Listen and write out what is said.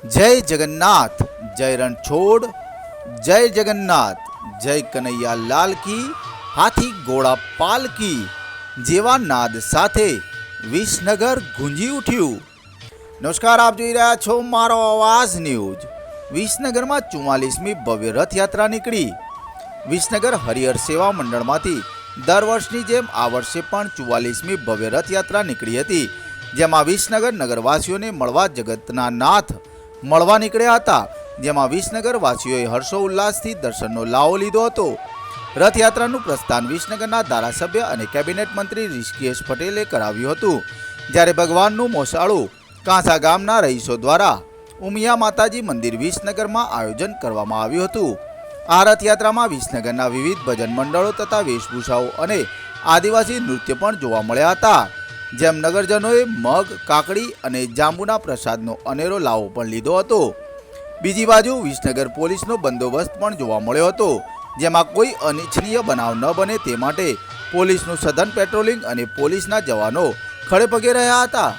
जय जगन्नाथ, जय रणछोड़, जय जगन्नाथ, जय कन्हैया लाल की, हाथी घोड़ा पाल की जेवा नाद साथे विसनगर गूंजी उठ्યું। नमस्कार, आप જોઈ રહ્યા છો મારો અવાજ ન્યૂઝ। વિસનગરમાં 44મી ભવ્ય રથયાત્રા નીકળી। વિસનગર હરિહર સેવા મંડળમાંથી દર વર્ષની જેમ આ વર્ષે પણ 44મી ભવ્ય રથયાત્રા નીકળી હતી, જેમાં વિસનગર નગરવાસીઓને મળવા જગતના નાથ મળવા નીકળ્યા હતા, જેમાં વિસનગર વાસીઓએ હર્ષોલ્લાસથી દર્શનનો લાવો લીધો હતો। રથયાત્રાનું પ્રસ્થાન વિસનગરના ધારાસભ્ય અને કેબિનેટ મંત્રી ઋષિકેશ પટેલે કરાવ્યું હતું, જ્યારે ભગવાનનું મોસાળું કાંસા ગામના રહીશો દ્વારા ઉમિયા માતાજી મંદિર વિસનગરમાં આયોજન કરવામાં આવ્યું હતું। આ રથયાત્રામાં વિસનગરના વિવિધ ભજન મંડળો તથા વેશભૂષાઓ અને આદિવાસી નૃત્ય પણ જોવા મળ્યા હતા, જેમ નગરજનોએ મગ, કાકડી અને જાંબુના પ્રસાદનો અનેરો લાવો પણ લીધો હતો। બીજી બાજુ વિસનગર પોલીસનો બંદોબસ્ત પણ જોવા મળ્યો હતો, જેમાં કોઈ અનિચ્છનીય બનાવ ન બને તે માટે પોલીસનું સઘન પેટ્રોલિંગ અને પોલીસના જવાનો ખડે પગે રહ્યા હતા।